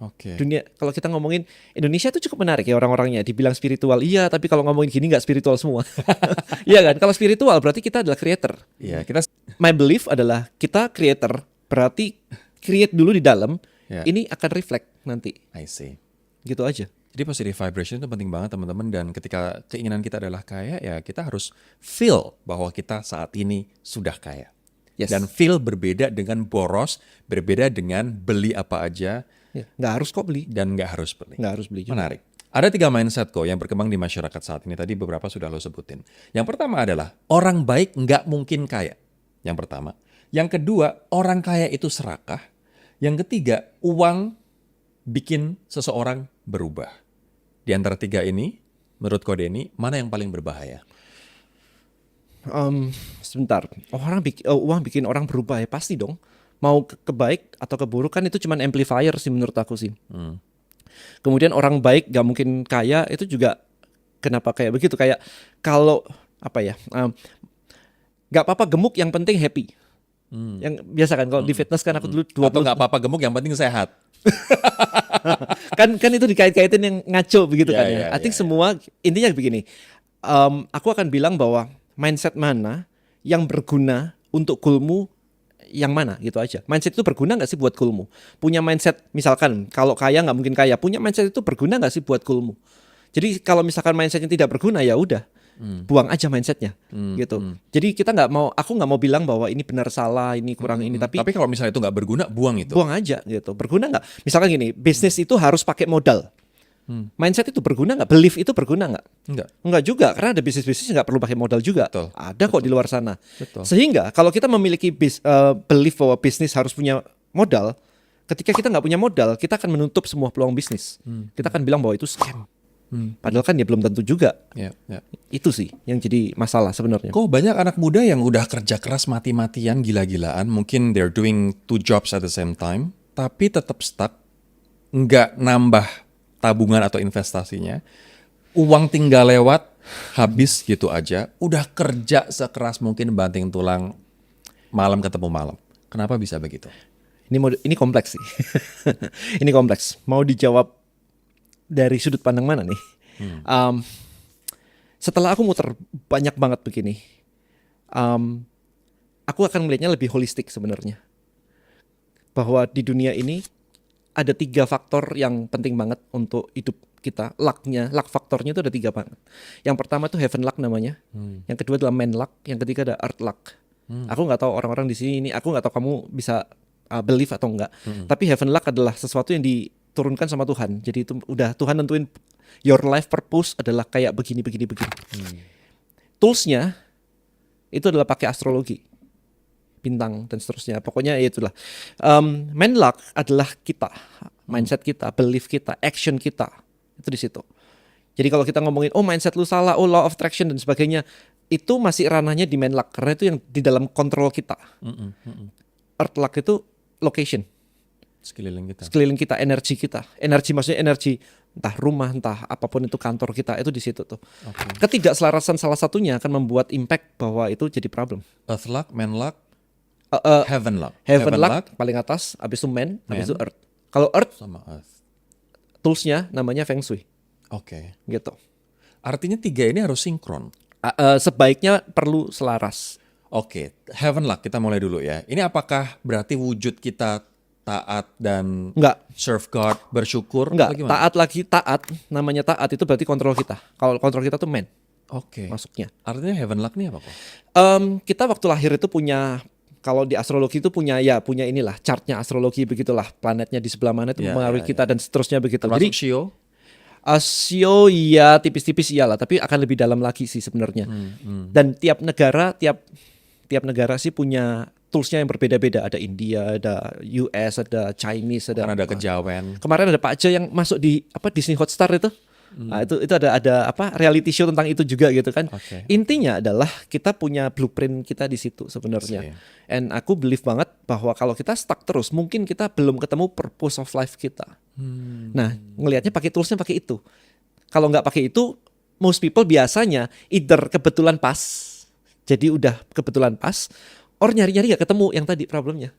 Oke. Dunia, kalau kita ngomongin Indonesia itu cukup menarik ya orang-orangnya. Dibilang spiritual, iya, tapi kalau ngomongin gini nggak spiritual semua. Iya kan? Kalau spiritual berarti kita adalah creator. Iya, kita My belief adalah kita creator, berarti create dulu di dalam, ya, ini akan reflect nanti. I see. Gitu aja. Jadi positive vibration itu penting banget teman-teman, dan ketika keinginan kita adalah kaya, ya kita harus feel bahwa kita saat ini sudah kaya. Yes. Dan feel berbeda dengan boros, berbeda dengan beli apa aja, Ya, nggak harus kok beli. dan nggak harus beli. Nggak harus beli juga. Menarik. Ada 3 mindset kok yang berkembang di masyarakat saat ini. Tadi beberapa sudah lo sebutin. Yang pertama adalah orang baik nggak mungkin kaya. Yang pertama. Yang kedua, orang kaya itu serakah. Yang ketiga, uang bikin seseorang berubah. Di antara 3 ini, menurut Ko Denny, mana yang paling berbahaya? Sebentar, uang bikin orang berubah ya pasti dong. Mau ke baik atau ke buruk kan itu cuman amplifier sih menurut aku sih. Kemudian orang baik gak mungkin kaya itu juga kenapa kayak begitu? Kayak kalau apa ya? Gak apa-apa gemuk, yang penting happy. Yang biasa kan kalau di fitness kan aku dulu 20 Atau nggak apa-apa gemuk, yang penting sehat. kan itu dikait-kaitin yang ngaco begitu Ya, kan ya, ya. I think ya. semua intinya begini. Aku akan bilang bahwa mindset mana yang berguna untuk goalmu yang mana gitu aja. Mindset itu berguna nggak sih buat goalmu? Punya mindset misalkan kalau kaya nggak mungkin kaya. Punya mindset itu berguna nggak sih buat goalmu? Jadi kalau misalkan mindsetnya tidak berguna ya udah. Buang aja mindsetnya gitu. Jadi aku nggak mau bilang bahwa ini benar salah, ini kurang ini, tapi kalau misalnya itu nggak berguna, buang itu. buang aja gitu. Berguna nggak? Misalkan gini, bisnis itu harus pakai modal. Mindset itu berguna nggak? Belief itu berguna nggak? Enggak juga, karena ada bisnis-bisnis nggak perlu pakai modal juga. Betul. Ada kok di luar sana. Betul. Sehingga kalau kita memiliki belief bahwa bisnis harus punya modal, ketika kita nggak punya modal, kita akan menutup semua peluang bisnis. Kita akan bilang bahwa itu scam. Padahal kan ya belum tentu juga. Ya, ya. Itu sih yang jadi masalah sebenarnya. Kok banyak anak muda yang udah kerja keras mati-matian, gila-gilaan, mungkin they're doing 2 jobs at the same time, tapi tetap stuck, nggak nambah tabungan atau investasinya, uang tinggal lewat, habis gitu aja, udah kerja sekeras mungkin banting tulang, malam ketemu malam. Kenapa bisa begitu? Ini kompleks sih. Ini kompleks. Mau dijawab dari sudut pandang mana nih? Setelah aku muter banyak banget begini, aku akan melihatnya lebih holistik sebenarnya. Bahwa di dunia ini ada 3 faktor yang penting banget untuk hidup kita. Luck faktornya itu ada 3 banget. Yang pertama itu heaven luck namanya. Yang kedua adalah man luck. Yang ketiga ada earth luck. Aku nggak tahu orang-orang di sini, aku nggak tahu kamu bisa believe atau enggak. Tapi heaven luck adalah sesuatu yang diturunkan sama Tuhan. Jadi itu udah Tuhan nentuin your life purpose adalah kayak begini. Toolsnya itu adalah pakai astrologi, bintang dan seterusnya. Pokoknya ya itulah. Man luck adalah kita, mindset kita, belief kita, action kita. Itu di situ. Jadi kalau kita ngomongin mindset lu salah, law of attraction dan sebagainya, itu masih ranahnya di man luck karena itu yang di dalam kontrol kita. Earth luck itu location. Sekeliling kita, energi kita. Energi maksudnya energi entah rumah, entah apapun itu kantor kita, itu di situ tuh. Ketidakselarasan salah satunya akan membuat impact bahwa itu jadi problem. Earth luck, man luck, heaven luck. Heaven luck paling atas, habis itu man, habis itu earth. Kalau earth sama earth. Toolsnya namanya feng shui. Oke. Gitu. Artinya 3 ini harus sinkron. Sebaiknya perlu selaras. Oke, heaven luck kita mulai dulu ya. Ini apakah berarti wujud kita taat dan Enggak. serve God, bersyukur? Enggak, atau gimana? taat, namanya taat itu berarti kontrol kita. Kalau kontrol kita tuh man Oke. masuknya. Artinya heaven luck nih apa kok? Kita waktu lahir itu punya, kalau di astrologi itu punya inilah chartnya astrologi begitulah, planetnya di sebelah mana itu mempengaruhi kita dan seterusnya begitu. Termasuk Jadi Shio? Shio ya tipis-tipis iyalah, tapi akan lebih dalam lagi sih sebenarnya. Dan tiap negara sih punya toolsnya yang berbeda-beda. Ada India, ada US, ada Chinese, Kan ada kejawen. Kemarin ada Pak Jo yang masuk di Disney Hotstar itu. Nah, itu ada reality show tentang itu juga gitu kan. Intinya adalah kita punya blueprint kita di situ sebenarnya. And aku believe banget bahwa kalau kita stuck terus, mungkin kita belum ketemu purpose of life kita. Nah, ngelihatnya pakai toolsnya pakai itu. Kalau nggak pakai itu, most people biasanya either kebetulan pas, jadi udah kebetulan pas, or nyari-nyari nggak ketemu yang tadi problemnya.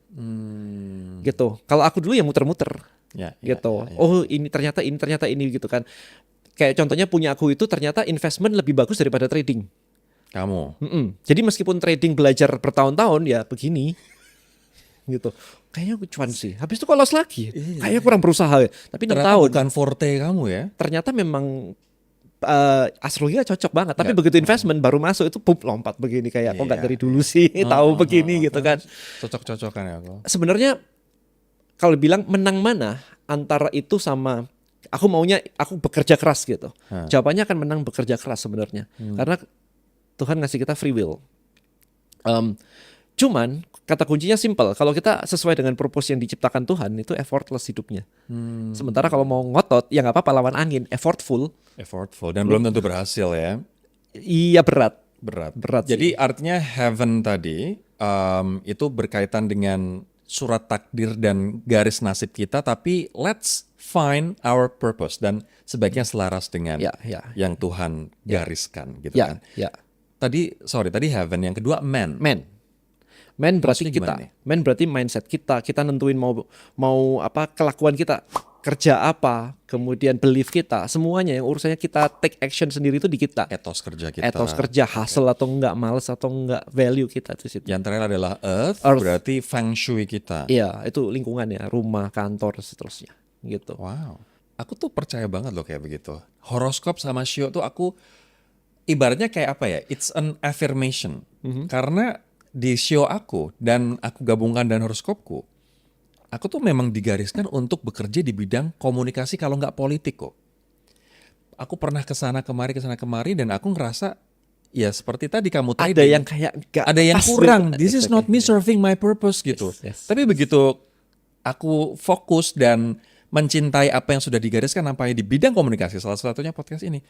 Gitu. Kalau aku dulu yang muter-muter. Ya, gitu. Oh, ini ternyata ini gitu kan. Kayak contohnya punya aku itu ternyata investment lebih bagus daripada trading. Kamu. Jadi meskipun trading belajar bertahun-tahun ya begini gitu. Kayaknya cuan sih. Habis itu kok loss lagi. Kayaknya kurang berusaha ya. Tapi 6 Ternyata tahun. bukan forte kamu ya. Ternyata memang astrologi cocok banget. Tapi Nggak. begitu investment baru masuk itu pup lompat begini kayak kok nggak Iya. dari dulu sih tahu begini gitu kan. Cocok-cocokan ya aku. Sebenarnya kalau bilang menang mana antara itu sama aku maunya aku bekerja keras gitu. Jawabannya akan menang bekerja keras sebenarnya. Karena Tuhan ngasih kita free will. Cuman kata kuncinya simple. Kalau kita sesuai dengan purpose yang diciptakan Tuhan itu effortless hidupnya. Sementara kalau mau ngotot ya nggak apa-apa lawan angin, effortful. Effortful dan belum tentu berhasil ya. Iya berat. Berat. sih. Jadi artinya heaven tadi itu berkaitan dengan surat takdir dan garis nasib kita, tapi let's find our purpose dan sebaiknya selaras dengan Ya. yang Tuhan gariskan gitu Ya, kan. ya. Tadi heaven, yang kedua man. Man berarti Maksudnya kita. gimana nih? Man berarti mindset kita. Kita nentuin mau apa kelakuan kita, kerja apa, kemudian belief kita, semuanya yang urusannya kita take action sendiri itu di kita. Etos kerja kita. Etos kerja, hustle atau enggak, males atau enggak, value kita di situ. Yang terakhir adalah earth, Earth. berarti feng shui kita. Iya, itu lingkungan ya, rumah, kantor, seterusnya, gitu. Wow. Aku tuh percaya banget loh kayak begitu. Horoskop sama shio tuh aku ibaratnya kayak apa ya? It's an affirmation. Karena di shio aku dan aku gabungkan dan horoskopku, aku tuh memang digariskan untuk bekerja di bidang komunikasi kalau nggak politik kok. Aku pernah kesana kemari dan aku ngerasa ya seperti tadi kamu tadi. Ada yang kayak enggak Ada yang pas kurang. gitu. This is not me serving my purpose gitu. Yes. Tapi begitu aku fokus dan mencintai apa yang sudah digariskan nampaknya di bidang komunikasi, salah satunya podcast ini,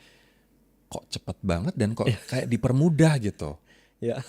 kok cepet banget dan kok kayak dipermudah gitu. Ya.